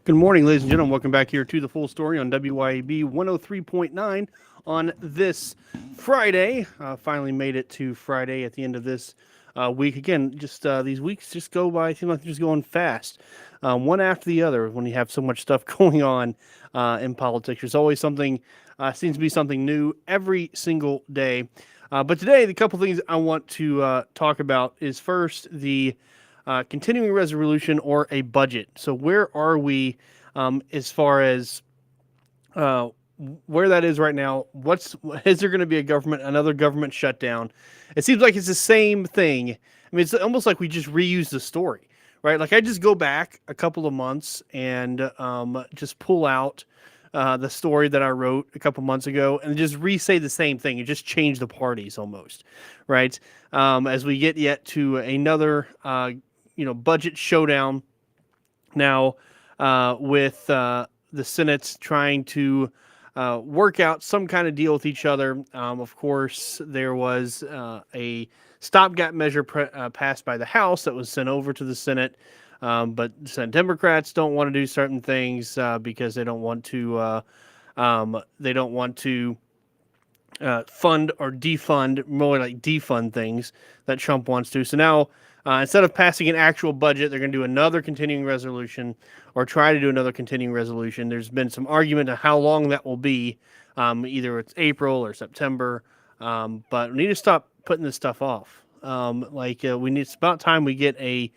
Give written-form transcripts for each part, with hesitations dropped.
Good morning, ladies and gentlemen. Welcome back here to the full story on WYAB 103.9 on this Friday. Finally made it to Friday at the end of this week. Again, just these weeks just go by. It seems like they're just going fast, one after the other when you have so much stuff going on in politics. There's always something, seems to be something new every single day. But today, the couple things I want to talk about is first the continuing resolution or a budget. So where are we as far as uh, where that is right now? What's is there going to be another government shutdown? It seems like it's the same thing. I mean, it's almost like we just reuse the story, right? Like I just go back a couple of months and just pull out the story that I wrote a couple months ago and just re-say the same thing and just change the parties almost, right? As we get yet to another budget showdown now with the Senate trying to work out some kind of deal with each other. Of course, there was a stopgap measure passed by the House that was sent over to the Senate. But Senate Democrats don't want to do certain things because they don't want to. They don't want to fund or defund, more like defund things that Trump wants to. So now, instead of passing an actual budget, they're going to do another continuing resolution or try to do another continuing resolution. There's been some argument of how long that will be. Either it's April or September. But we need to stop putting this stuff off. It's about time we get a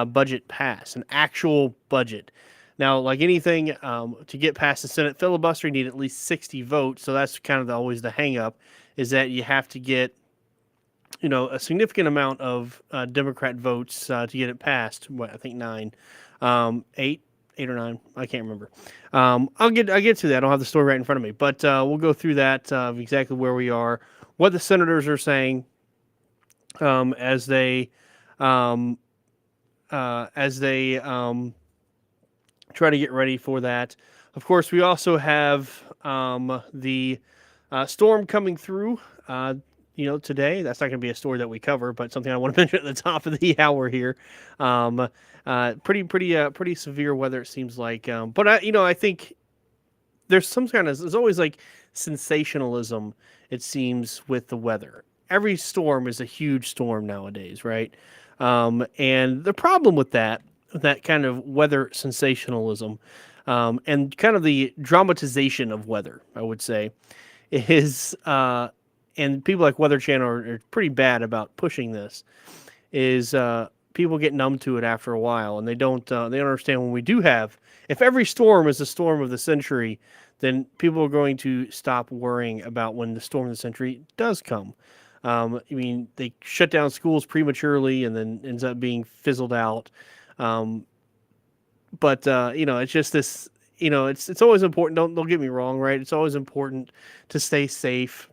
budget pass, an actual budget. Now, like anything, to get past the Senate filibuster, you need at least 60 votes. So that's kind of always the hang up, is that you have to get, a significant amount of Democrat votes to get it passed. What, I think nine, eight or nine. I can't remember. I'll get to that. I don't have the story right in front of me, but we'll go through that exactly where we are, what the senators are saying as they try to get ready for that. Of course, we also have the storm coming through. Today. That's not going to be a story that we cover, but something I want to mention at the top of the hour here. Pretty severe weather it seems like. I think there's always like sensationalism. It seems with the weather. Every storm is a huge storm nowadays, right? And the problem with that kind of weather sensationalism, and kind of the dramatization of weather, I would say, is and people like Weather Channel are pretty bad about pushing this. Is people get numb to it after a while, and they don't understand when we do have. If every storm is the storm of the century, then people are going to stop worrying about when the storm of the century does come. They shut down schools prematurely, and then ends up being fizzled out. Um, it's just this. It's always important. Don't get me wrong, right? It's always important to stay safe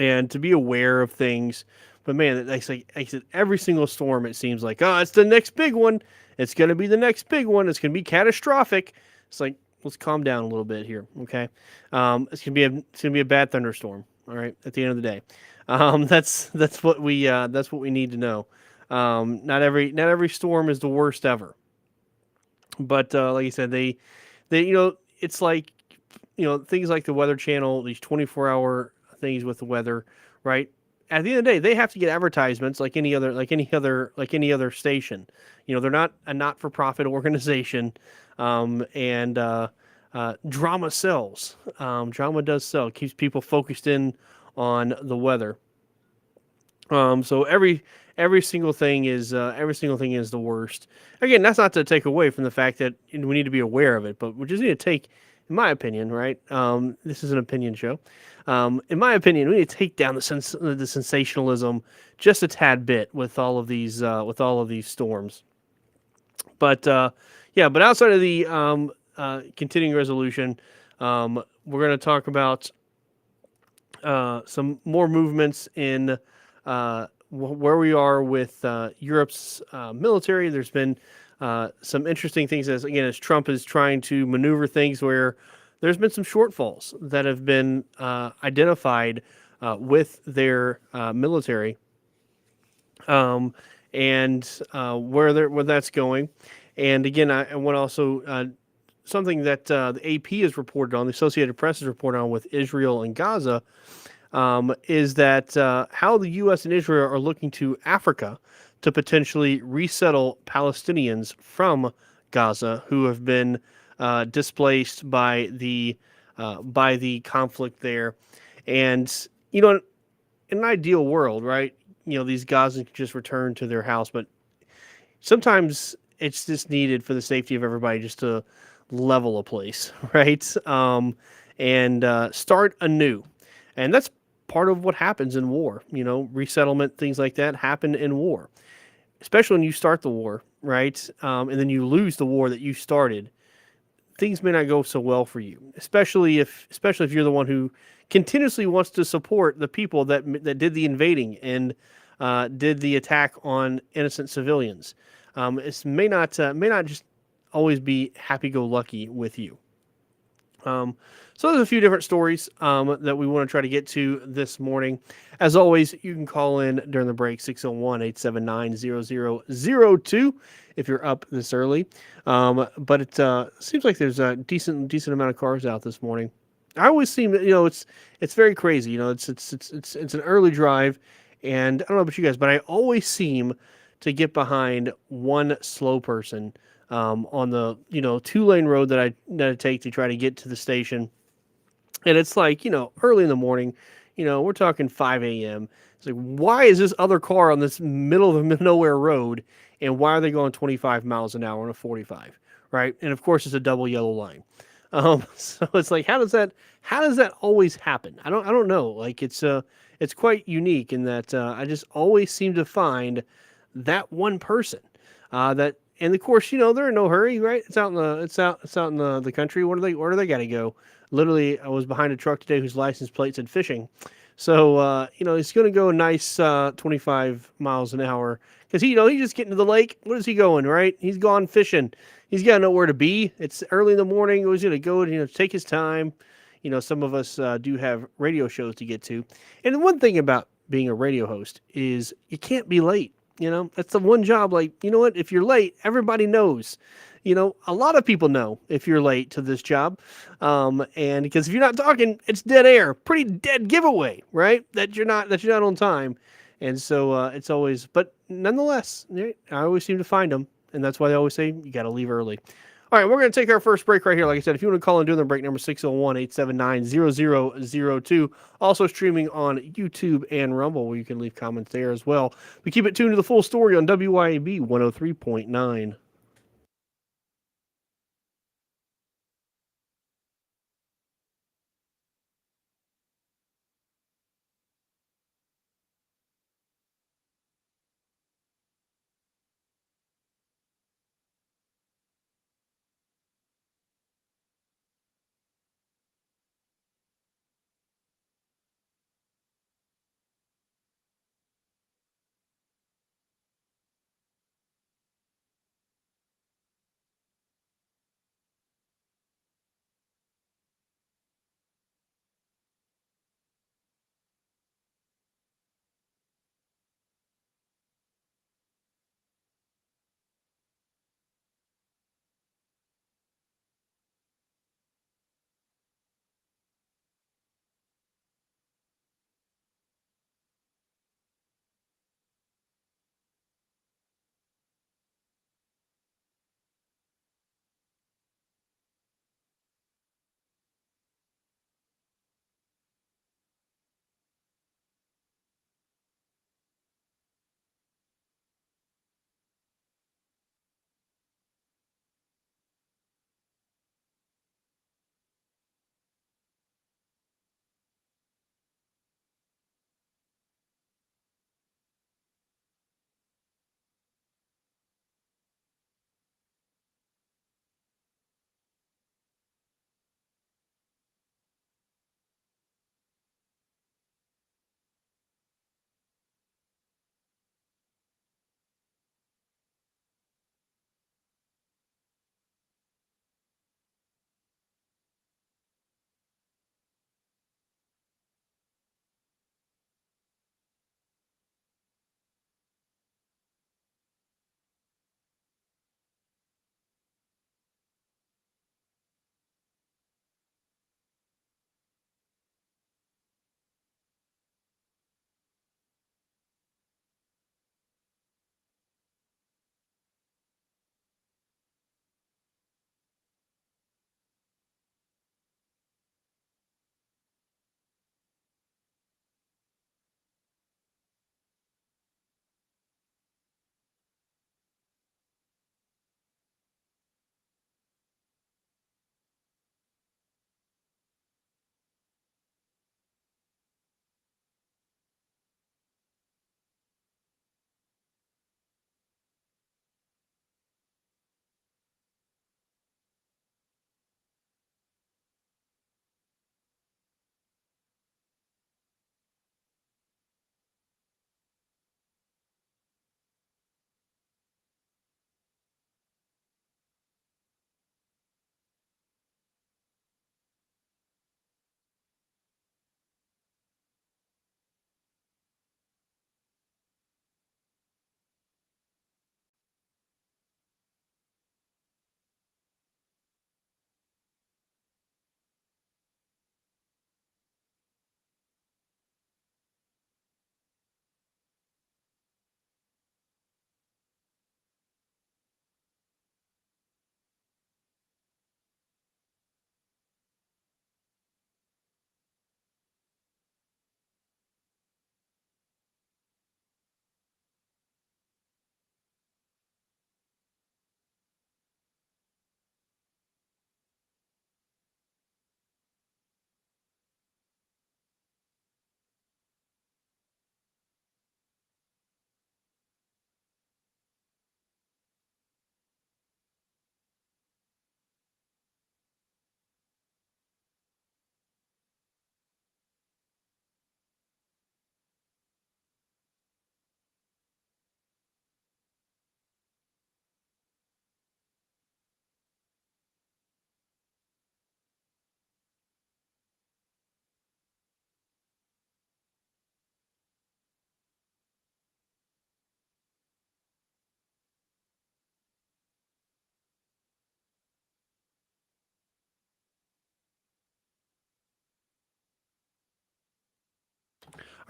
and to be aware of things. But man, like I said, every single storm, it seems like, oh, it's the next big one. It's going to be the next big one. It's going to be catastrophic. It's like, let's calm down a little bit here, okay? It's going to be a bad thunderstorm. All right, at the end of the day, that's what we need to know. Not every storm is the worst ever. But like I said, it's like things like the Weather Channel, these 24-hour things with the weather, right? At the end of the day, they have to get advertisements like any other station. They're not a not-for-profit organization, and drama sells. Drama does sell. It keeps people focused in on the weather. So every single thing is the worst. Again, that's not to take away from the fact that we need to be aware of it, but we just need to take, in my opinion, right? This is an opinion show. In my opinion, we need to take down the sensationalism just a tad bit with all of these storms. But outside of the continuing resolution, we're going to talk about some more movements in where we are with Europe's military. There's been some interesting things as Trump is trying to maneuver things where there's been some shortfalls that have been identified with their military, and where that's going. And again, I want to also something that the AP has reported on, the Associated Press has reported on with Israel and Gaza, is that how the U.S. and Israel are looking to Africa to potentially resettle Palestinians from Gaza who have been displaced by the conflict there. And you know, in an ideal world, right? These Gazans can just return to their house, but sometimes it's just needed for the safety of everybody just to level a place, right? And start anew. And that's part of what happens in war. Resettlement, things like that happen in war, especially when you start the war, right? And then you lose the war that you started. Things may not go so well for you, especially if you're the one who continuously wants to support the people that did the invading and did the attack on innocent civilians. It may not just always be happy go lucky with you. Um, so there's a few different stories that we want to try to get to this morning. As always, you can call in during the break 601-879-0002 if you're up this early. But it seems like there's a decent amount of cars out this morning. I always seem it's very crazy. It's an early drive, and I don't know about you guys, but I always seem to get behind one slow person on the 2-lane road that I take to try to get to the station. And it's like early in the morning, we're talking 5 a.m. It's like, why is this other car on this middle of the nowhere road, and why are they going 25 miles an hour on a 45, right? And of course, it's a double yellow line. So it's like, how does that always happen? I don't know. Like it's quite unique in that I just always seem to find that one person that and of course, they're in no hurry, right? It's out in the country. Where do they got to go? Literally, I was behind a truck today whose license plate said fishing. So he's going to go a nice 25 miles an hour because he's just getting to the lake. What is he going, right? He's gone fishing. He's got nowhere to be. It's early in the morning. He's going to go and take his time. Some of us do have radio shows to get to, and the one thing about being a radio host is you can't be late. That's the one job. Like, you know what? If you're late, everybody knows. A lot of people know if you're late to this job. And because if you're not talking, it's dead air. Pretty dead giveaway, right? That you're not on time. And so it's always, but nonetheless, I always seem to find them. And that's why they always say you got to leave early. All right, we're going to take our first break right here. Like I said, if you want to call and do the break, number 601-879-0002. Also streaming on YouTube and Rumble, where you can leave comments there as well. We keep it tuned to the full story on WYAB 103.9.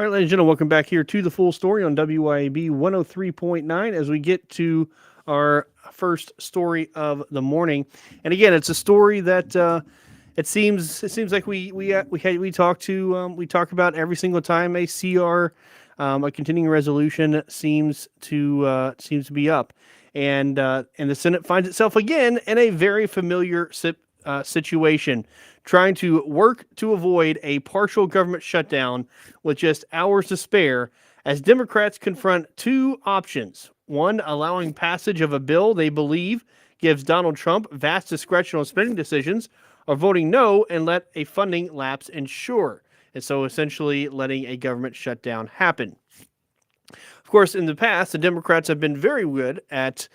All right, ladies and gentlemen, welcome back here to the full story on WYAB 103.9 as we get to our first story of the morning. And again, it's a story that it seems like we talk about every single time a CR, a continuing resolution seems to be up, and the Senate finds itself again in a very familiar situation, trying to work to avoid a partial government shutdown with just hours to spare, as Democrats confront two options. One, allowing passage of a bill they believe gives Donald Trump vast discretion on spending decisions, or voting no and let a funding lapse ensure. And so essentially letting a government shutdown happen. Of course, in the past, the Democrats have been very good at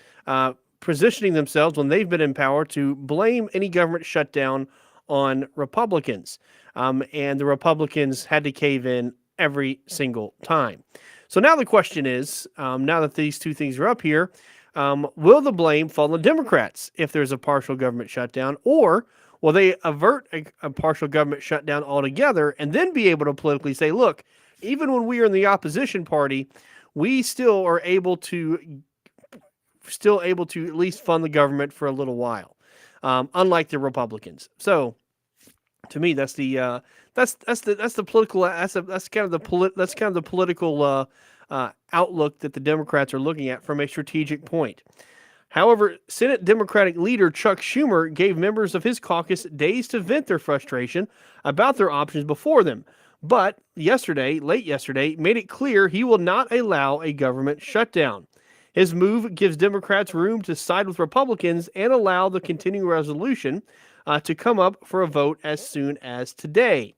positioning themselves when they've been in power to blame any government shutdown on Republicans. And the Republicans had to cave in every single time. So now the question is, now that these two things are up here, will the blame fall on the Democrats if there's a partial government shutdown, or will they avert a partial government shutdown altogether and then be able to politically say, look, even when we are in the opposition party, we still are able to at least fund the government for a little while, unlike the Republicans. So, to me, that's the political outlook that the Democrats are looking at from a strategic point. However, Senate Democratic leader Chuck Schumer gave members of his caucus days to vent their frustration about their options before them, but late yesterday, made it clear he will not allow a government shutdown. His move gives Democrats room to side with Republicans and allow the continuing resolution to come up for a vote as soon as today.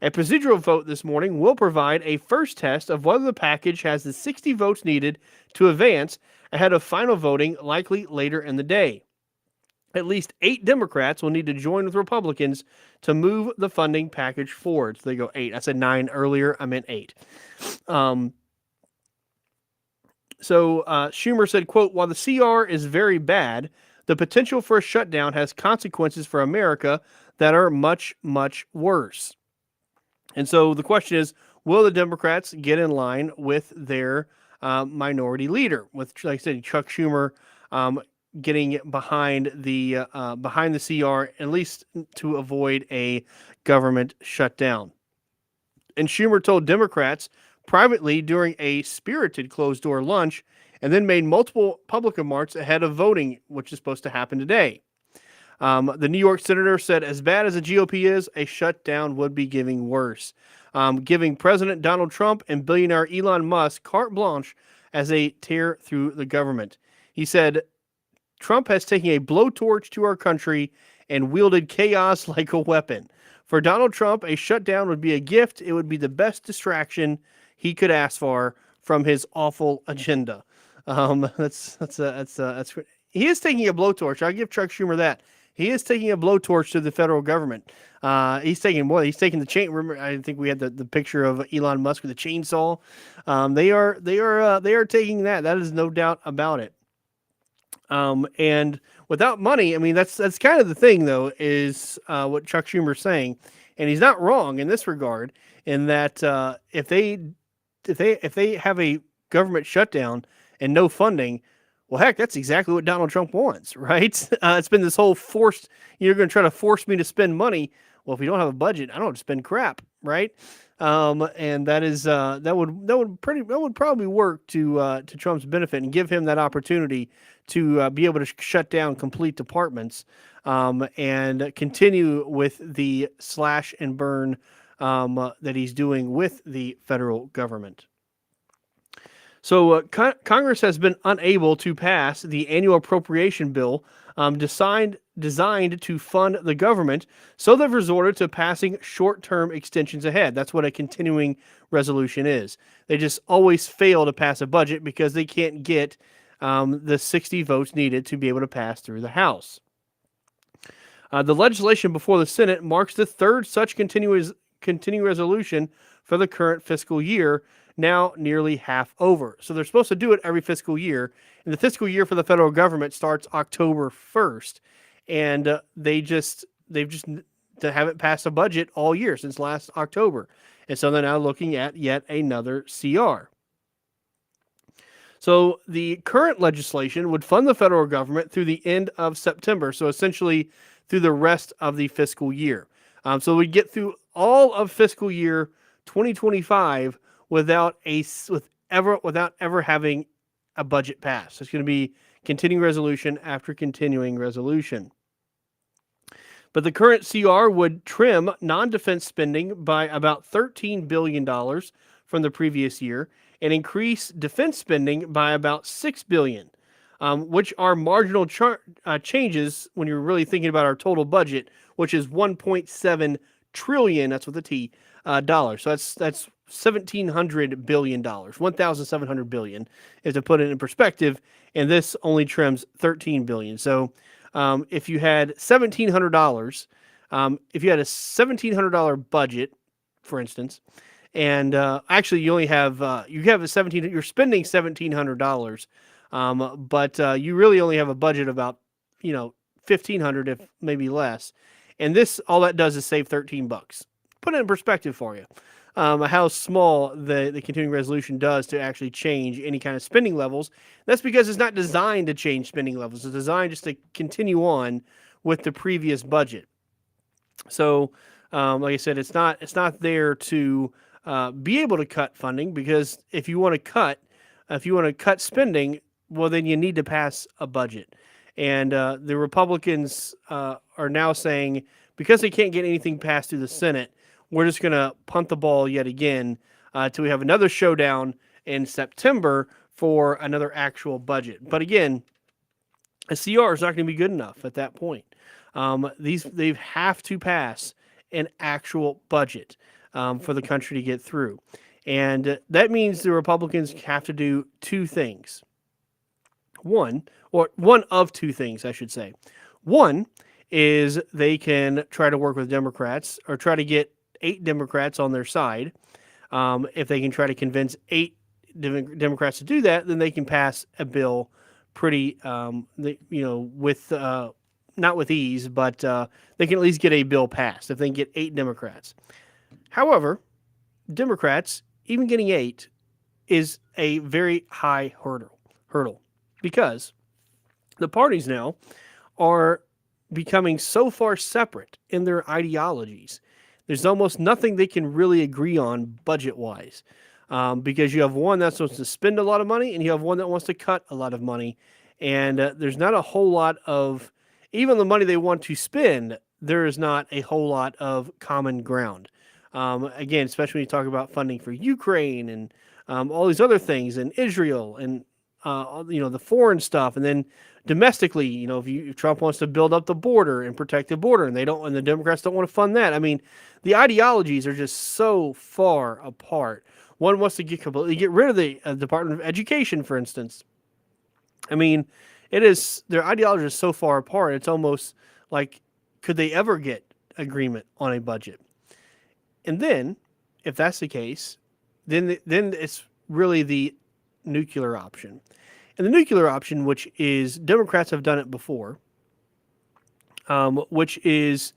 A procedural vote this morning will provide a first test of whether the package has the 60 votes needed to advance ahead of final voting, likely later in the day. At least 8 Democrats will need to join with Republicans to move the funding package forward. So they go 8. I said 9 earlier. I meant 8. So Schumer said, quote, while the CR is very bad, the potential for a shutdown has consequences for America that are much, much worse. And so the question is, will the Democrats get in line with their minority leader, with, like I said, Chuck Schumer getting behind the CR, at least to avoid a government shutdown? And Schumer told Democrats privately during a spirited closed-door lunch, and then made multiple public remarks ahead of voting, which is supposed to happen today. The New York senator said, as bad as the GOP is, a shutdown would be giving President Donald Trump and billionaire Elon Musk carte blanche as they tear through the government. He said, Trump has taken a blowtorch to our country and wielded chaos like a weapon. For Donald Trump, a shutdown would be a gift. It would be the best distraction he could ask for from his awful agenda. He is taking a blowtorch. I'll give Chuck Schumer that. He is taking a blowtorch to the federal government. He's taking the chain. Remember, I think we had the picture of Elon Musk with the chainsaw. They are taking that. That is no doubt about it. And without money, I mean, that's kind of the thing, though, is what Chuck Schumer's saying, and he's not wrong in this regard. In that if they have a government shutdown and no funding, well, heck, that's exactly what Donald Trump wants, right? It's been this whole forced, you're going to try to force me to spend money. Well, if you don't have a budget, I don't have to spend crap, right? And that is that would probably work to Trump's benefit and give him that opportunity to be able to shut down complete departments and continue with the slash and burn that he's doing with the federal government. So Congress has been unable to pass the annual appropriation bill designed to fund the government, so they've resorted to passing short-term extensions ahead. That's what a continuing resolution is. They just always fail to pass a budget because they can't get the 60 votes needed to be able to pass through the House. The legislation before the Senate marks the third such continuing resolution for the current fiscal year, now nearly half over. So they're supposed to do it every fiscal year, and the fiscal year for the federal government starts October 1st, and they've just haven't passed a budget all year since last October. And so they're now looking at yet another CR. So the current legislation would fund the federal government through the end of September. So essentially through the rest of the fiscal year. So we get through all of fiscal year 2025 without ever having a budget pass. It's going to be continuing resolution after continuing resolution. But the current CR would trim non-defense spending by about $13 billion from the previous year and increase defense spending by about $6 billion, which are marginal changes when you're really thinking about our total budget, which is $1.7 trillion. That's with a T, dollars. So that's $1,700 billion, $1,700 billion, is to put it in perspective. And this only trims $13 billion. So if you had $1,700, if you had a $1,700 budget, for instance, and actually you only have you're spending $1,700, but you really only have a budget about $1,500, if maybe less, and all that does is save $13. Put it in perspective for you. How small the continuing resolution does to actually change any kind of spending levels. That's because it's not designed to change spending levels. It's designed just to continue on with the previous budget. So, like I said, it's not there to be able to cut funding, because if you want to cut spending, well, then you need to pass a budget. And the Republicans are now saying, because they can't get anything passed through the Senate, we're just going to punt the ball yet again till we have another showdown in September for another actual budget. But again, a CR is not going to be good enough at that point. They have to pass an actual budget for the country to get through. And that means the Republicans have to do two things. One of two things, I should say. One is they can try to work with Democrats, or try to get 8 Democrats on their side. If they can try to convince 8 Democrats to do that, then they can pass a bill pretty, with not with ease, but they can at least get a bill passed if they can get 8 Democrats. However, Democrats, even getting 8, is a very high hurdle, because the parties now are becoming so far separate in their ideologies. There's almost nothing they can really agree on budget-wise, because you have one that wants to spend a lot of money, and you have one that wants to cut a lot of money. And there's not a whole lot of, even the money they want to spend, there is not a whole lot of common ground. Again, especially when you talk about funding for Ukraine and all these other things, and Israel, and the foreign stuff, and then domestically, if Trump wants to build up the border and protect the border, and the Democrats don't want to fund that. I mean, the ideologies are just so far apart. One wants to completely get rid of the Department of Education, for instance. I mean, their ideology is so far apart. It's almost like, could they ever get agreement on a budget? And then, if that's the case, then it's really the nuclear option. And the nuclear option, which is, Democrats have done it before, which is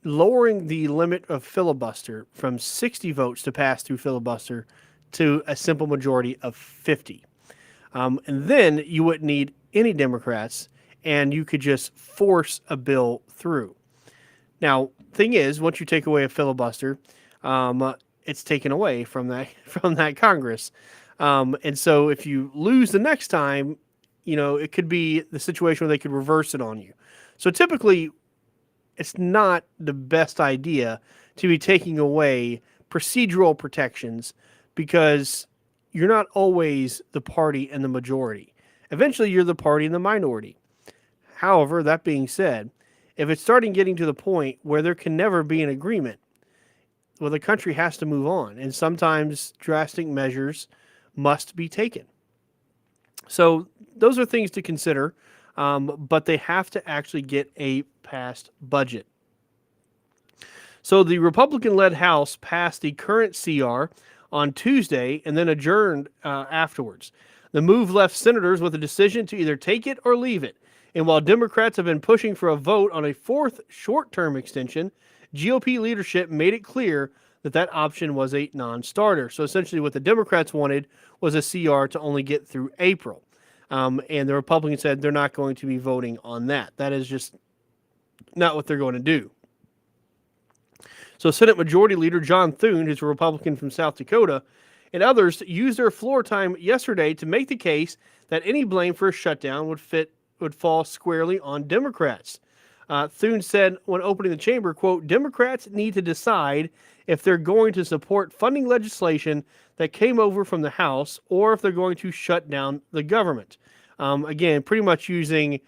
lowering the limit of filibuster from 60 votes to pass through filibuster to a simple majority of 50. And then you wouldn't need any Democrats, and you could just force a bill through. Now, thing is, once you take away a filibuster, it's taken away from that Congress. And so if you lose the next time, it could be the situation where they could reverse it on you. So typically, it's not the best idea to be taking away procedural protections, because you're not always the party in the majority. Eventually, you're the party in the minority. However, that being said, if it's starting getting to the point where there can never be an agreement, well, the country has to move on, and sometimes drastic measures must be taken. So those are things to consider, but they have to actually get a passed budget. So the Republican-led House passed the current CR on Tuesday and then adjourned afterwards. The move left senators with a decision to either take it or leave it. And while Democrats have been pushing for a vote on a fourth short-term extension, GOP leadership made it clear that that option was a non-starter. So essentially what the Democrats wanted was a CR to only get through April. And the Republicans said they're not going to be voting on that. That is just not what they're going to do. So Senate Majority Leader John Thune, who's a Republican from South Dakota, and others used their floor time yesterday to make the case that any blame for a shutdown would fall squarely on Democrats. Thune said when opening the chamber, quote, Democrats need to decide if they're going to support funding legislation that came over from the House or if they're going to shut down the government. Again, pretty much using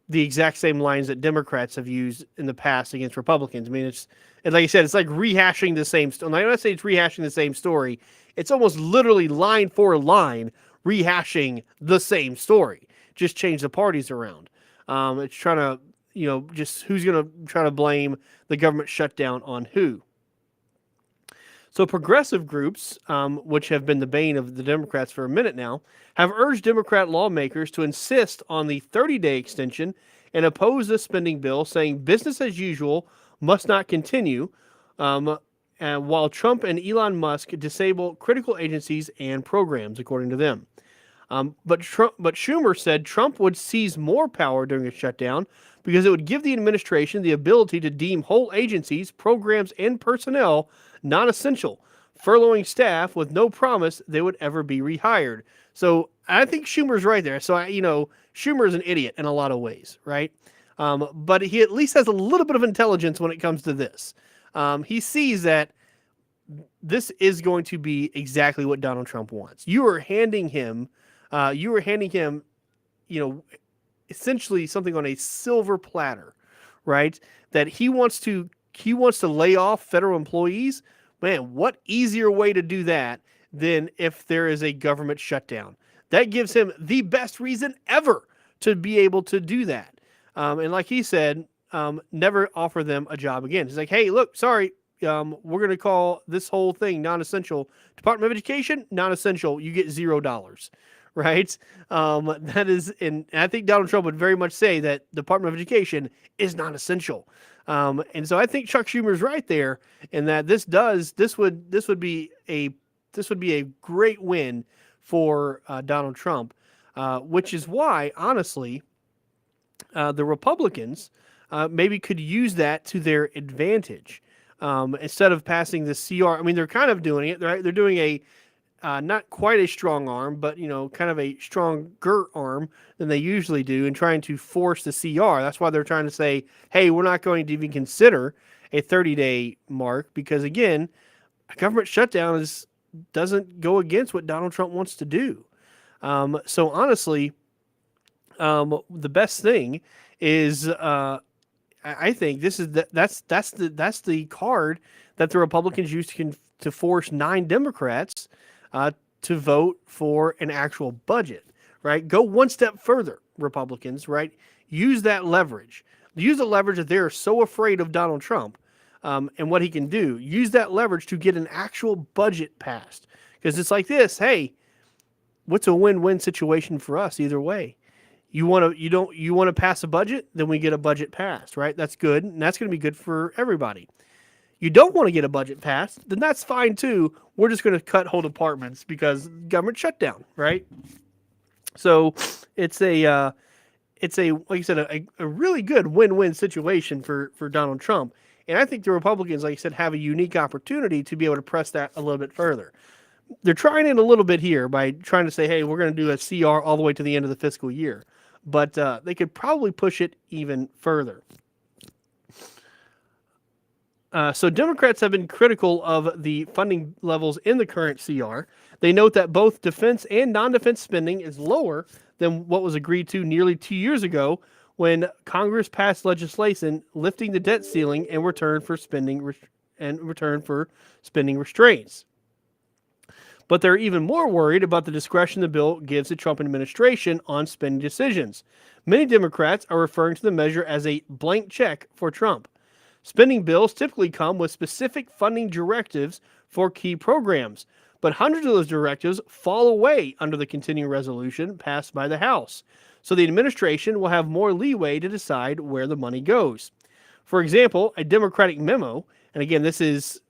the exact same lines that Democrats have used in the past against Republicans. I mean, it's like I said, it's like rehashing the same story. When I say it's rehashing the same story, it's almost literally line for line rehashing the same story. Just change the parties around. It's trying to, just who's going to try to blame the government shutdown on who. So progressive groups, which have been the bane of the Democrats for a minute now, have urged Democrat lawmakers to insist on the 30-day extension and oppose the spending bill, saying business as usual must not continue, while Trump and Elon Musk disable critical agencies and programs, according to them. But Schumer said Trump would seize more power during a shutdown because it would give the administration the ability to deem whole agencies, programs, and personnel non-essential, furloughing staff with no promise they would ever be rehired. So I think Schumer's right there. So, Schumer is an idiot in a lot of ways, right? But he at least has a little bit of intelligence when it comes to this. He sees that this is going to be exactly what Donald Trump wants. You are handing him, essentially something on a silver platter, right? That he wants to lay off federal employees. Man, what easier way to do that than if there is a government shutdown? That gives him the best reason ever to be able to do that. And like he said, never offer them a job again. He's like, hey, look, sorry, we're going to call this whole thing non-essential. Department of Education, non-essential. You get $0, right? That is, and I think Donald Trump would very much say that Department of Education is non-essential. And so I think Chuck Schumer's right there, in that this would be a great win for Donald Trump, which is why, honestly, the Republicans maybe could use that to their advantage. Instead of passing the CR, I mean, they're kind of doing it. They're doing a not quite a strong arm, but kind of a stronger arm than they usually do, and trying to force the CR. That's why they're trying to say, hey, we're not going to even consider a 30-day mark, because again, a government shutdown doesn't go against what Donald Trump wants to do. So honestly, the best thing is, I think that's the card that the Republicans used to force 9 Democrats to vote for an actual budget, right? Go one step further, Republicans, right? Use that leverage. Use the leverage that they're so afraid of Donald Trump and what he can do. Use that leverage to get an actual budget passed. Because it's like this, hey, what's a win-win situation for us either way? You want to pass a budget, then we get a budget passed, right? That's good, and that's going to be good for everybody. You don't want to get a budget passed, then that's fine too. We're just going to cut whole departments because government shutdown, right? So it's like you said, a really good win-win situation for Donald Trump. And I think the Republicans, like I said, have a unique opportunity to be able to press that a little bit further. They're trying it a little bit here by trying to say, hey, we're going to do a CR all the way to the end of the fiscal year. But they could probably push it even further. So Democrats have been critical of the funding levels in the current CR. They note that both defense and non-defense spending is lower than what was agreed to nearly 2 years ago when Congress passed legislation lifting the debt ceiling in return for spending restraints. But they're even more worried about the discretion the bill gives the Trump administration on spending decisions. Many Democrats are referring to the measure as a blank check for Trump. Spending bills typically come with specific funding directives for key programs, but hundreds of those directives fall away under the continuing resolution passed by the House. so the administration will have more leeway to decide where the money goes. For example, a Democratic memo, and again, this is,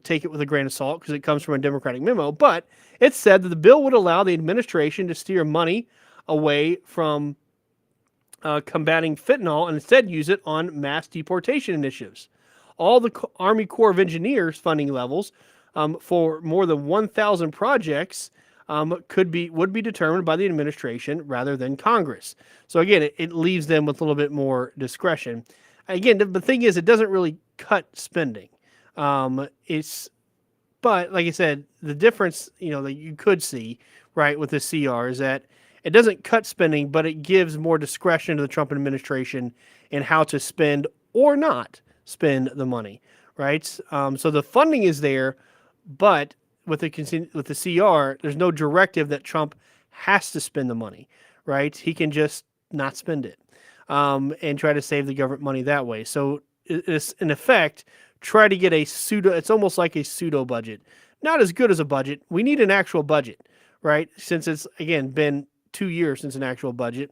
take it with a grain of salt because it comes from a Democratic memo, but it said that the bill would allow the administration to steer money away from combating fentanyl and instead use it on mass deportation initiatives. All the Army Corps of Engineers funding levels for more than 1,000 projects would be determined by the administration rather than Congress. So again, it leaves them with a little bit more discretion. Again, the thing is, it doesn't really cut spending. But like I said, the difference, that you could see, right, with the CR is that it doesn't cut spending, but it gives more discretion to the Trump administration in how to spend or not spend the money, right? So the funding is there, but with the CR, there's no directive that Trump has to spend the money, right? He can just not spend it and try to save the government money that way. So it's, in effect, try to get it's almost like a pseudo budget. Not as good as a budget. We need an actual budget, right? Since it's, again, been 2 years since an actual budget.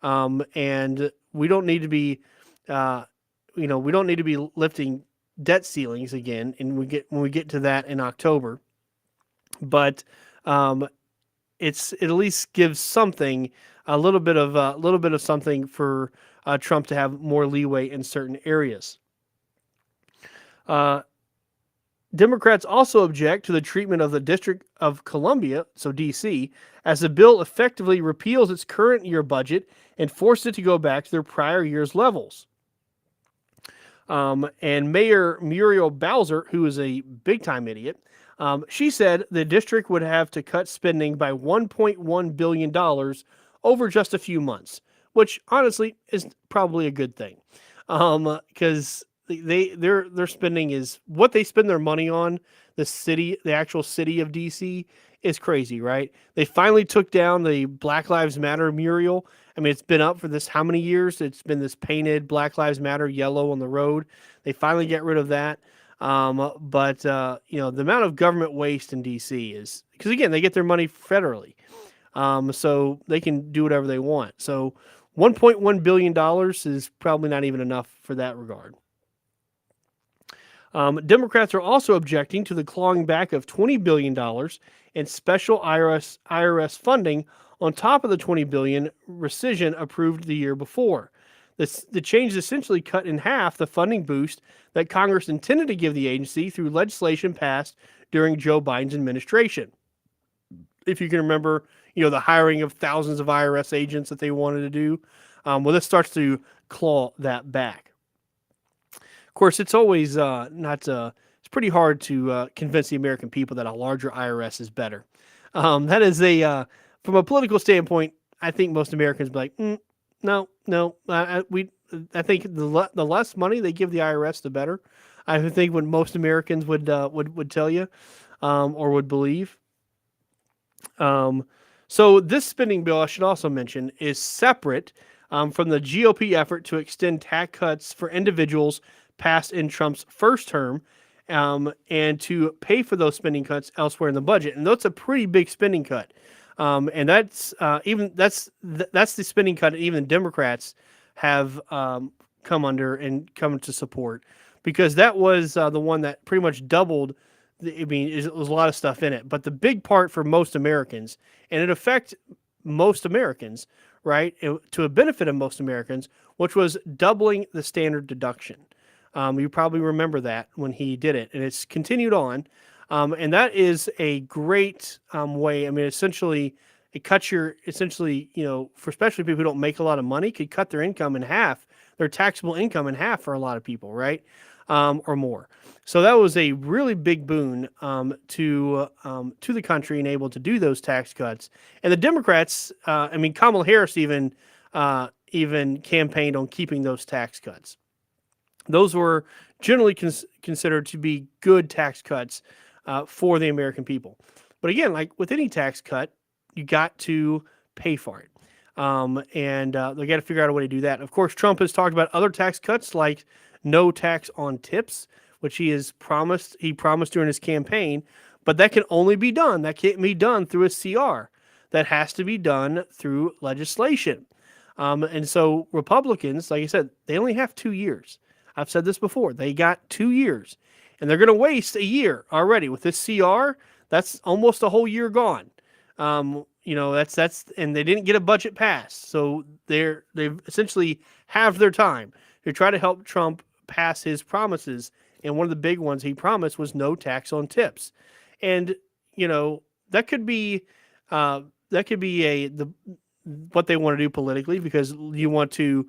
And we don't need to be, we don't need to be lifting debt ceilings again. And when we get to that in October, but it at least gives something, a little bit of something for Trump to have more leeway in certain areas. Democrats also object to the treatment of the District of Columbia, so D.C., as the bill effectively repeals its current year budget and forces it to go back to their prior year's levels. And Mayor Muriel Bowser, who is a big-time idiot, she said the district would have to cut spending by $1.1 billion over just a few months, which honestly is probably a good thing, because their spending is what they spend their money on. The actual city of DC is crazy, right? They finally took down the Black Lives Matter mural. I mean, it's been up for this how many years? It's been this painted Black Lives Matter yellow on the road. They finally get rid of that. But the amount of government waste in DC is, because again, they get their money federally. So they can do whatever they want. So $1.1 billion is probably not even enough for that regard. Democrats are also objecting to the clawing back of $20 billion in special IRS funding on top of the $20 billion rescission approved the year before. The change essentially cut in half the funding boost that Congress intended to give the agency through legislation passed during Joe Biden's administration. If you can remember, the hiring of thousands of IRS agents that they wanted to do, this starts to claw that back. Of course, it's always it's pretty hard to convince the American people that a larger IRS is better. That is from a political standpoint, I think most Americans be like, no. I think the less money they give the IRS, the better. I think what most Americans would tell you, or would believe. So this spending bill, I should also mention, is separate from the GOP effort to extend tax cuts for individuals passed in Trump's first term, and to pay for those spending cuts elsewhere in the budget. And that's a pretty big spending cut. And that's the spending cut even Democrats have come under and come to support, because that was the one that pretty much doubled. It was a lot of stuff in it, but the big part for most Americans, and it affects most Americans, right, to a benefit of most Americans, which was doubling the standard deduction. You probably remember that when he did it, and it's continued on. And that is a great way. I mean, essentially, it cuts for especially people who don't make a lot of money, could cut their income in half, their taxable income in half for a lot of people, right? Or more. So that was a really big boon to the country and able to do those tax cuts. And the Democrats, Kamala Harris even campaigned on keeping those tax cuts. Those were generally considered to be good tax cuts for the American people. But again, like with any tax cut, you got to pay for it. And they got to figure out a way to do that. Of course, Trump has talked about other tax cuts like no tax on tips, which he promised during his campaign, but that can only be done. That can't be done through a CR. That has to be done through legislation. And so Republicans, like I said, they only have 2 years. I've said this before. They got 2 years, and they're going to waste a year already with this CR. That's almost a whole year gone. That's and they didn't get a budget passed, so they've essentially have their time to try to help Trump pass his promises. And one of the big ones he promised was no tax on tips, and you know that could be uh, that could be a the what they want to do politically because you want to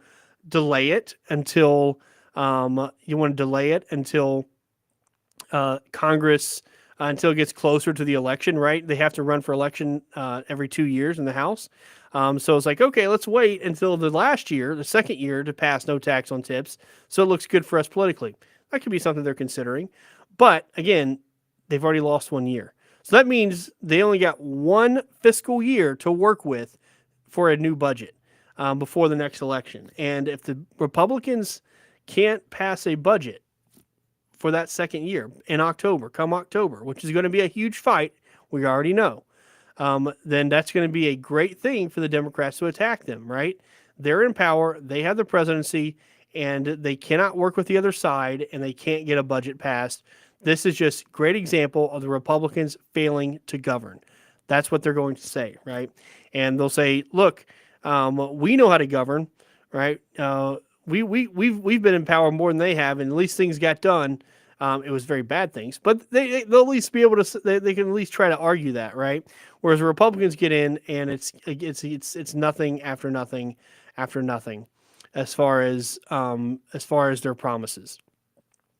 delay it until Congress until it gets closer to the election, right? They have to run for election every 2 years in the House. So it's like, okay, let's wait until the last year, the second year, to pass no tax on tips. So it looks good for us politically. That could be something they're considering. But again, they've already lost 1 year. So that means they only got one fiscal year to work with for a new budget before the next election. And if the Republicans can't pass a budget for that second year in October, come October, which is going to be a huge fight, we already know, then that's going to be a great thing for the Democrats to attack them, right? They're in power, they have the presidency, and they cannot work with the other side, and they can't get a budget passed. This is just a great example of the Republicans failing to govern. That's what they're going to say, right? And they'll say, "Look, we know how to govern, right? We've been in power more than they have, and at least things got done. It was very bad things, but they'll at least be able to they can at least try to argue that, right? Whereas the Republicans get in, and it's nothing after nothing after nothing, as far as their promises.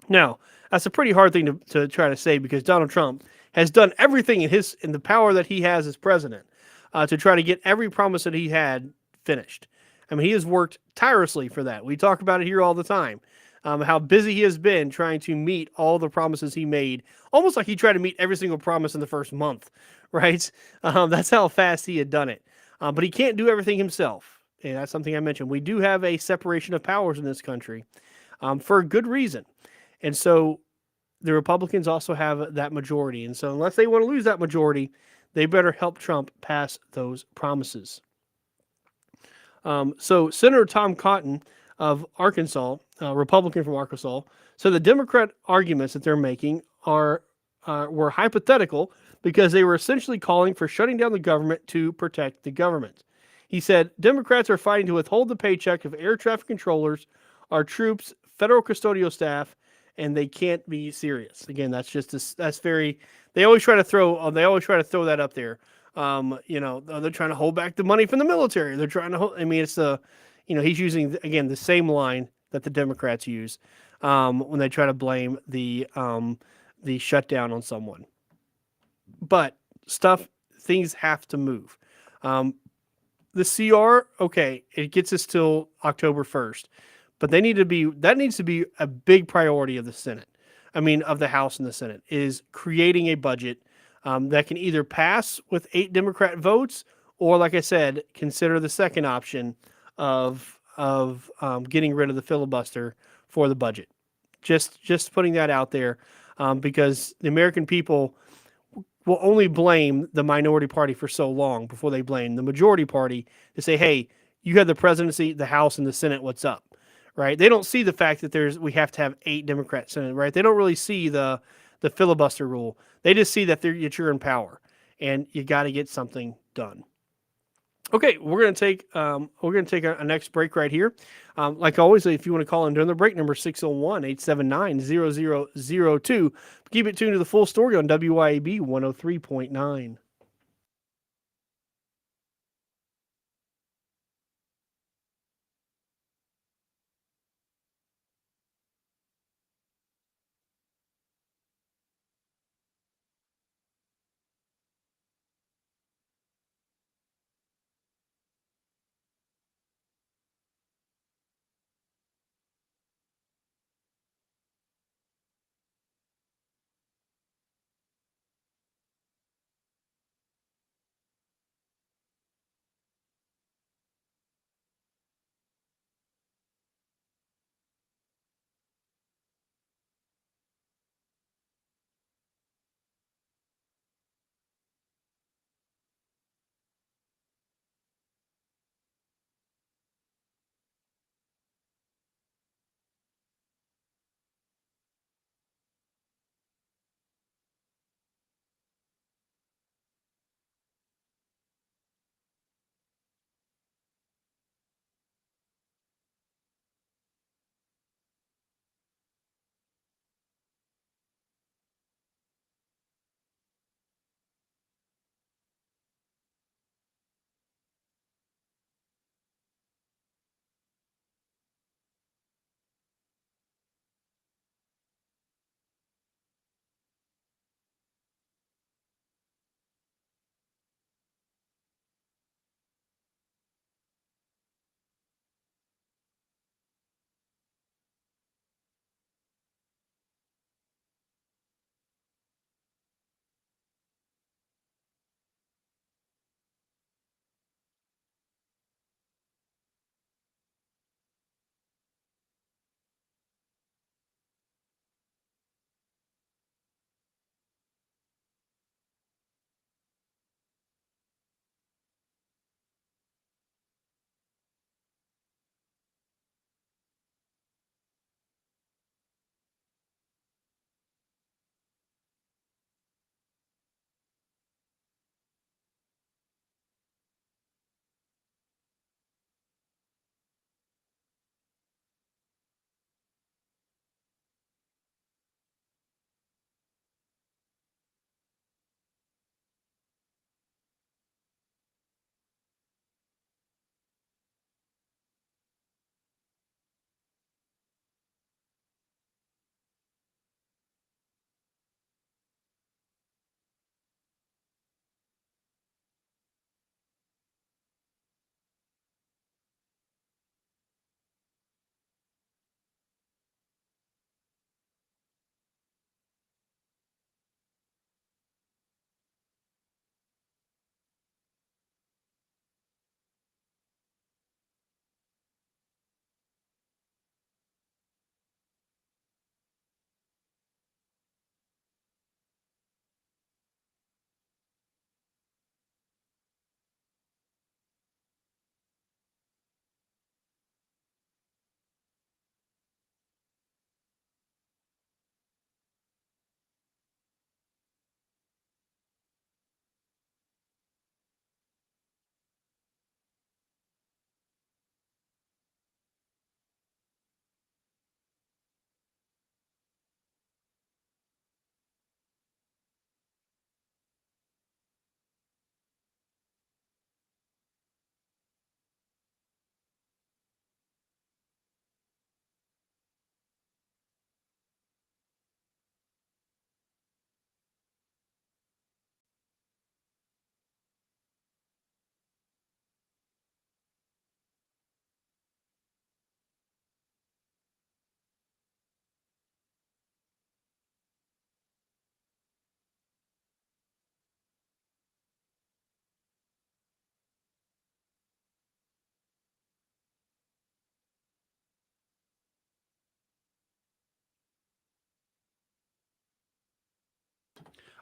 Now, that's a pretty hard thing to try to say because Donald Trump has done everything in the power that he has as president to try to get every promise that he had finished. I mean, he has worked tirelessly for that. We talk about it here all the time. How busy he has been trying to meet all the promises he made, almost like he tried to meet every single promise in the first month, right? That's how fast he had done it. But he can't do everything himself. And that's something I mentioned. We do have a separation of powers in this country for a good reason. And so the Republicans also have that majority. And so, unless they want to lose that majority, they better help Trump pass those promises. So, Senator Tom Cotton of Arkansas, a Republican from Arkansas, so the Democrat arguments that they're making were hypothetical because they were essentially calling for shutting down the government to protect the government. He said Democrats are fighting to withhold the paycheck of air traffic controllers, our troops, federal custodial staff, and they can't be serious. Again, that's very. They always try to throw that up there. They're trying to hold back the money from the military. They're trying to hold. I mean, he's using again the same line that the Democrats use when they try to blame the shutdown on someone. But things have to move. The CR, okay, it gets us till October 1st, but that needs to be a big priority of the Senate. I mean, of the House and the Senate is creating a budget that can either pass with 8 Democrat votes, or, like I said, consider the second option of getting rid of the filibuster for the budget. Just putting that out there because the American people will only blame the minority party for so long before they blame the majority party to say, "Hey, you have the presidency, the House, and the Senate. What's up?" Right? They don't see the fact that we have to have 8 Democrat Senate. Right? They don't really see the filibuster rule. They just see that you're in power, and you got to get something done. Okay, we're gonna take a next break right here. Like always, if you want to call in during the break, number 601-879-0002. Keep it tuned to the full story on WYAB 103.9.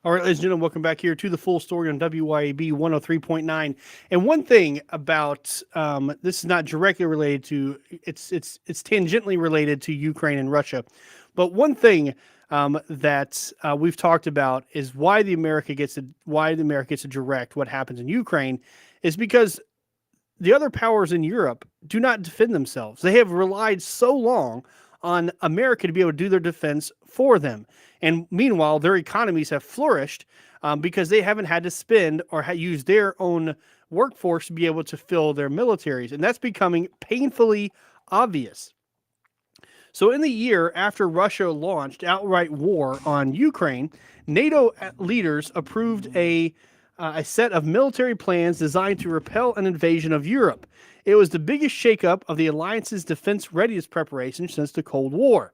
All right, ladies and gentlemen, welcome back here to the full story on WYAB 103.9. And one thing about this is not directly related to it's tangentially related to Ukraine and Russia, but one thing that we've talked about is why the America gets to direct what happens in Ukraine is because the other powers in Europe do not defend themselves. They have relied so long on America to be able to do their defense for them. And meanwhile, their economies have flourished because they haven't had to spend or use their own workforce to be able to fill their militaries. And that's becoming painfully obvious. So in the year after Russia launched outright war on Ukraine, NATO leaders approved a set of military plans designed to repel an invasion of Europe. It was the biggest shakeup of the alliance's defense readiness preparation since the Cold War.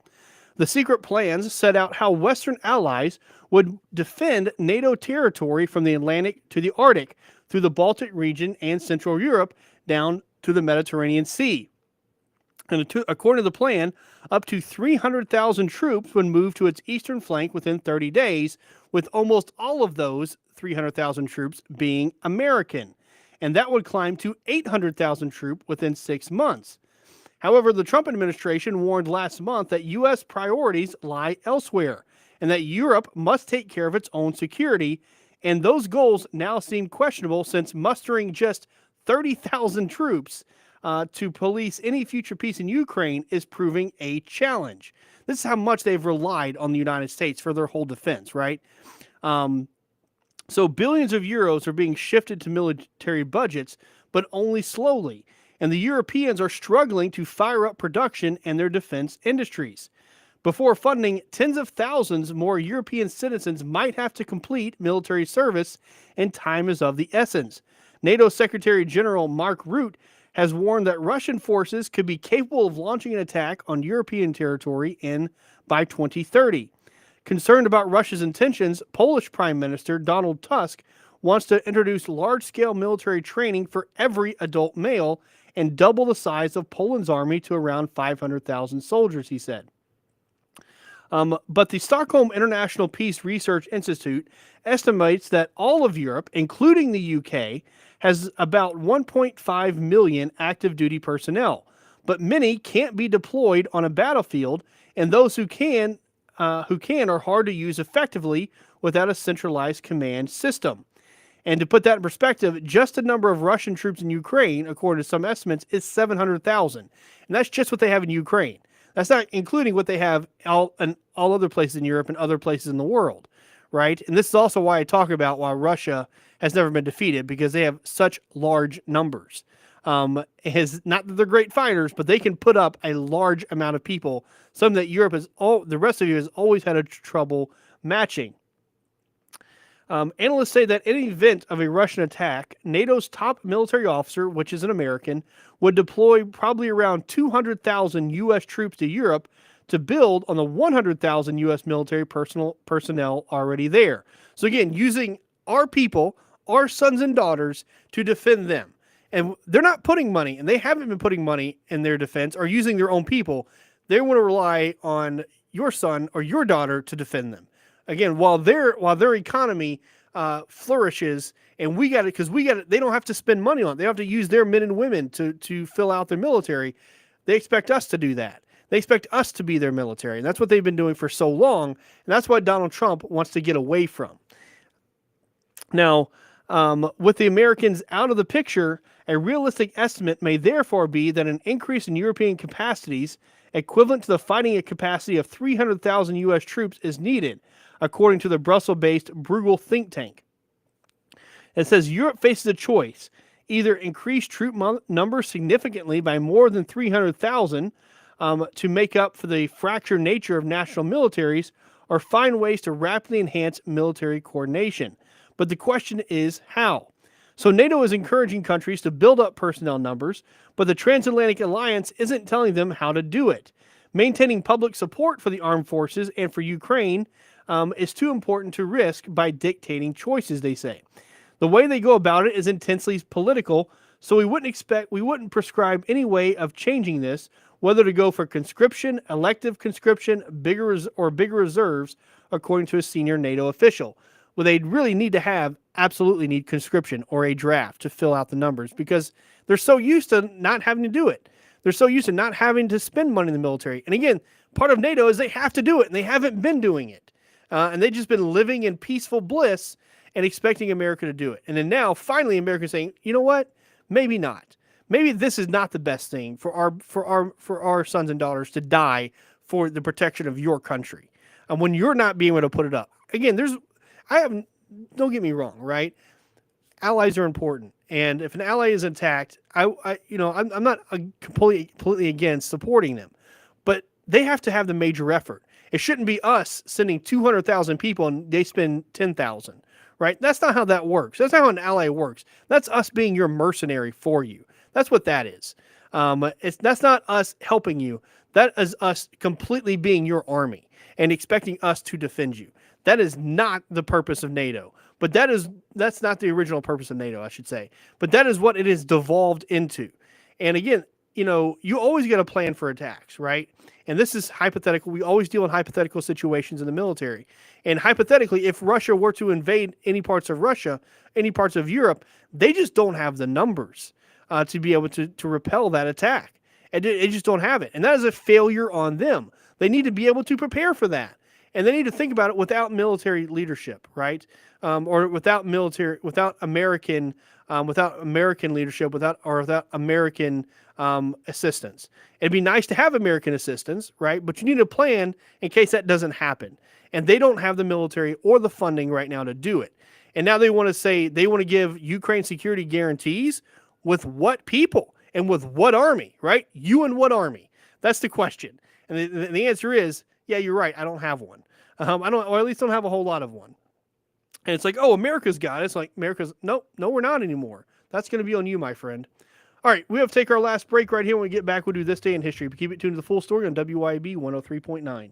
The secret plans set out how Western allies would defend NATO territory from the Atlantic to the Arctic, through the Baltic region and Central Europe, down to the Mediterranean Sea. And according to the plan, up to 300,000 troops would move to its eastern flank within 30 days, with almost all of those 300,000 troops being American. And that would climb to 800,000 troops within 6 months. However, the Trump administration warned last month that U.S. priorities lie elsewhere and that Europe must take care of its own security. And those goals now seem questionable, since mustering just 30,000 troops to police any future peace in Ukraine is proving a challenge. This is how much they've relied on the United States for their whole defense, right? So billions of euros are being shifted to military budgets, but only slowly. And the Europeans are struggling to fire up production and their defense industries. Before funding, tens of thousands more European citizens might have to complete military service, and time is of the essence. NATO Secretary General Mark Rutte has warned that Russian forces could be capable of launching an attack on European territory by 2030. Concerned about Russia's intentions, Polish Prime Minister Donald Tusk wants to introduce large-scale military training for every adult male and double the size of Poland's army to around 500,000 soldiers, he said. But the Stockholm International Peace Research Institute estimates that all of Europe, including the UK, has about 1.5 million active duty personnel. But many can't be deployed on a battlefield, and those who can are hard to use effectively without a centralized command system. And to put that in perspective, just the number of Russian troops in Ukraine, according to some estimates, is 700,000. And that's just what they have in Ukraine. That's not including what they have all other places in Europe and other places in the world, right? And this is also why I talk about why Russia has never been defeated, because they have such large numbers. Not that they're great fighters, but they can put up a large amount of people, something that the rest of you has always had trouble matching. Analysts say that in the event of a Russian attack, NATO's top military officer, which is an American, would deploy probably around 200,000 U.S. troops to Europe to build on the 100,000 U.S. military personnel already there. So again, using our people, our sons and daughters, to defend them. And they're not putting money, and they haven't been putting money in their defense or using their own people. They want to rely on your son or your daughter to defend them. Again, while their economy flourishes, and we got it because they don't have to spend money on it. They don't have to use their men and women to fill out their military. They expect us to do that. They expect us to be their military, and that's what they've been doing for so long, and that's what Donald Trump wants to get away from. Now, with the Americans out of the picture, a realistic estimate may therefore be that an increase in European capacities equivalent to the fighting capacity of 300,000 U.S. troops is needed, according to the Brussels-based Bruegel think tank. It says Europe faces a choice: either increase troop numbers significantly by more than 300,000 to make up for the fractured nature of national militaries, or find ways to rapidly enhance military coordination. But the question is how. So NATO is encouraging countries to build up personnel numbers, but the transatlantic alliance isn't telling them how to do it. Maintaining public support for the armed forces and for Ukraine is too important to risk by dictating choices, they say. The way they go about it is intensely political, so we wouldn't prescribe any way of changing this, whether to go for conscription, elective conscription, bigger reserves, according to a senior NATO official. Well, they really need to have absolutely need conscription or a draft to fill out the numbers because they're so used to not having to do it. They're so used to not having to spend money in the military. And again, part of NATO is they have to do it, and they haven't been doing it. And they've just been living in peaceful bliss and expecting America to do it. And then now, finally, America's saying, you know what? Maybe not. Maybe this is not the best thing for our sons and daughters to die for the protection of your country. And when you're not being able to put it up, again, I have, don't get me wrong, right? Allies are important, and if an ally is attacked, I'm not completely against supporting them, but they have to have the major effort. It shouldn't be us sending 200,000 people and they spend 10,000, right? That's not how that works. That's not how an ally works. That's us being your mercenary for you. That's what that is. That's not us helping you. That is us completely being your army and expecting us to defend you. That is not the purpose of NATO. But that's not the original purpose of NATO, I should say. But that is what it is devolved into. And again, you always get a plan for attacks, right? And this is hypothetical. We always deal in hypothetical situations in the military. And hypothetically, if Russia were to invade any parts of Russia, any parts of Europe, they just don't have the numbers to be able to repel that attack. And they just don't have it. And that is a failure on them. They need to be able to prepare for that. And they need to think about it without military leadership, right? Or without military, without American leadership, without American assistance. It'd be nice to have American assistance, right? But you need a plan in case that doesn't happen. And they don't have the military or the funding right now to do it. And now they want to give Ukraine security guarantees with what people and with what army, right? You and what army? That's the question. And the answer is, yeah, you're right. I don't have one. I don't, or at least don't have a whole lot of one. And it's like, oh, America's got it. It's like no, we're not anymore. That's going to be on you, my friend. All right, we have to take our last break right here. When we get back, we'll do This Day in History. But keep it tuned to the full story on WYB 103.9.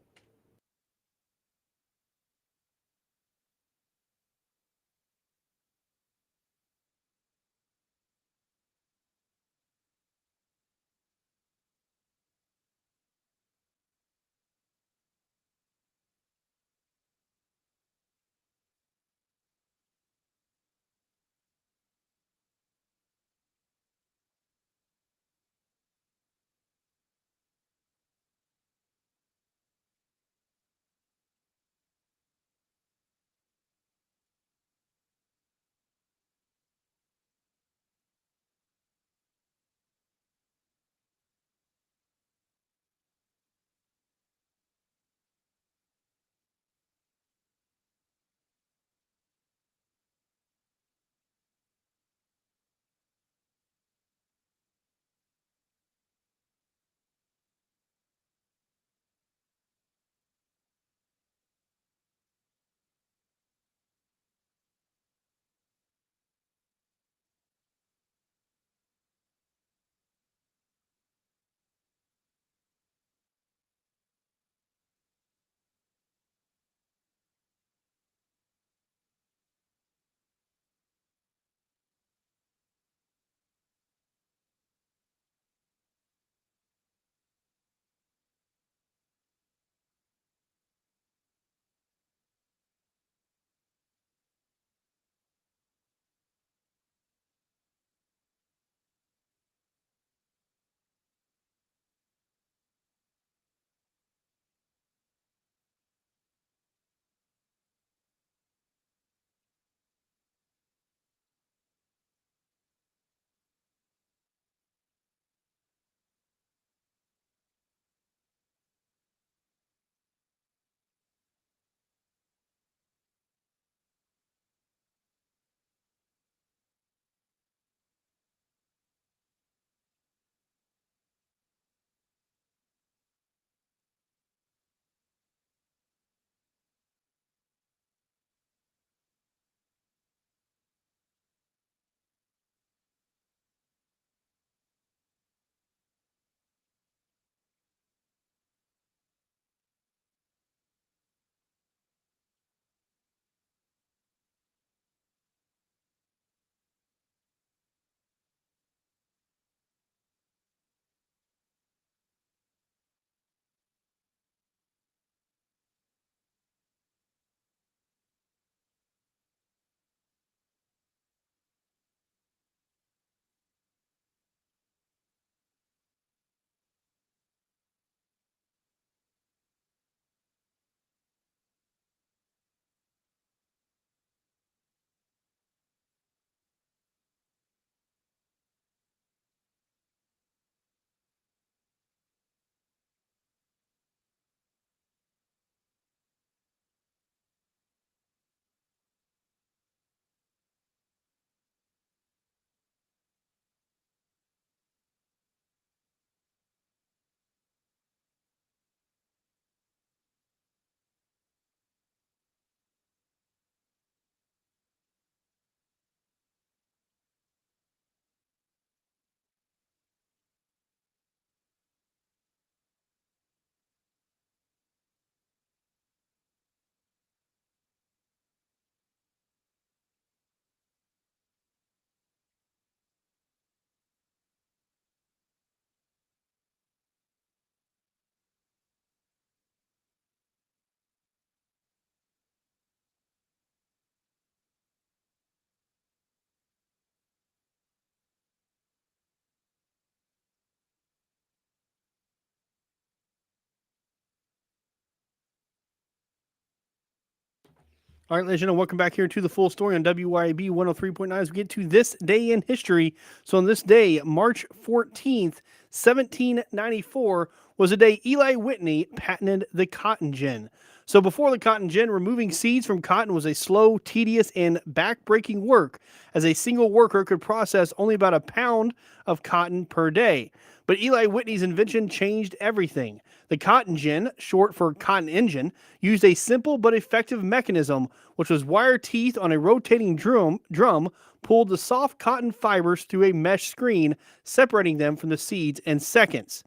All right, ladies and gentlemen, welcome back here to the full story on WYAB 103.9 as we get to this day in history. So on this day, March 14th, 1794, was the day Eli Whitney patented the cotton gin. So before the cotton gin, removing seeds from cotton was a slow, tedious, and back-breaking work, as a single worker could process only about a pound of cotton per day. But Eli Whitney's invention changed everything. The cotton gin, short for cotton engine, used a simple but effective mechanism, which was wire teeth on a rotating drum pulled the soft cotton fibers through a mesh screen, separating them from the seeds in seconds.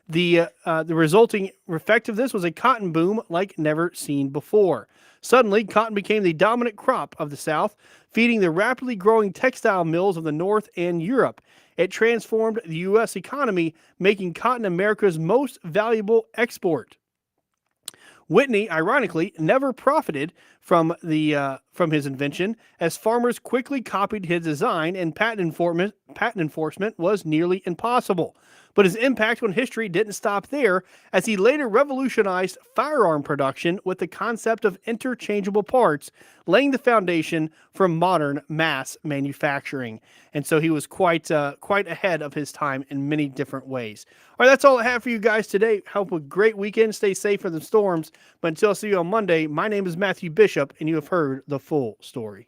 The resulting effect of this was a cotton boom like never seen before. Suddenly, cotton became the dominant crop of the South, feeding the rapidly growing textile mills of the North and Europe. It transformed the U.S. economy, making cotton America's most valuable export. Whitney, ironically, never profited from his invention, as farmers quickly copied his design, and patent enforcement was nearly impossible. But his impact on history didn't stop there, as he later revolutionized firearm production with the concept of interchangeable parts, laying the foundation for modern mass manufacturing. And so he was quite ahead of his time in many different ways. All right, that's all I have for you guys today. Hope a great weekend. Stay safe from the storms. But until I see you on Monday, my name is Matthew Bishop, and you have heard the full story.